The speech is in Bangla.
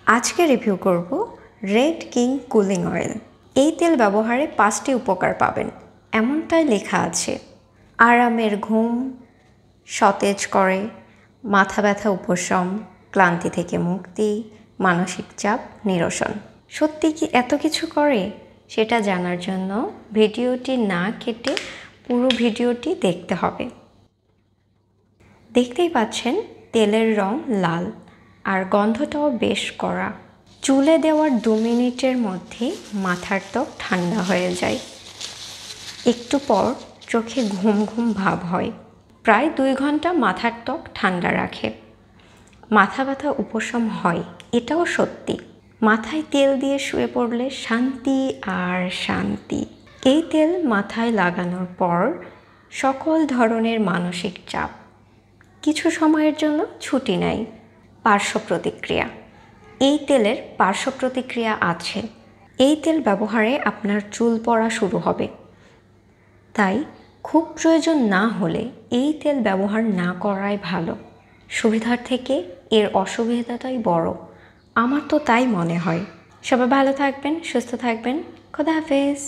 আজকে রিভিউ করব রেড কিং কুলিং অয়েল। এই তেল ব্যবহারে 5টি উপকার পাবেন এমনটাই লেখা আছে। আরামের ঘুম সতেজ করে, মাথা ব্যথা উপশম, ক্লান্তি থেকে মুক্তি, মানসিক চাপ নিরসন। সত্যি কি এত কিছু করে? সেটা জানার জন্য ভিডিওটি না কেটে পুরো ভিডিওটি দেখতে হবে। দেখতেই পাচ্ছেন তেলের রং লাল আর গন্ধটাও বেশ কড়া। চুলে দেওয়ার 2 মিনিটের মধ্যেই মাথার ত্বক ঠান্ডা হয়ে যায়। একটু পর চোখে ঘুম ঘুম ভাব হয়। প্রায় 2 ঘন্টা মাথার ত্বক ঠান্ডা রাখে। মাথা ব্যথা উপশম হয়, এটাও সত্যি। মাথায় তেল দিয়ে শুয়ে পড়লে শান্তি আর শান্তি। এই তেল মাথায় লাগানোর পর সকল ধরনের মানসিক চাপ কিছু সময়ের জন্য ছুটি নেয়। পার্শ্ব প্রতিক্রিয়া, এই তেলের পার্শ্ব প্রতিক্রিয়া আছে। এই তেল ব্যবহারে আপনার চুল পড়া শুরু হবে, তাই খুব প্রয়োজন না হলে এই তেল ব্যবহার না করাই ভালো। সুবিধার থেকে এর অসুবিধাটাই বড়, আমার তো তাই মনে হয়। সবাই ভালো থাকবেন, সুস্থ থাকবেন। খোদা হাফেজ।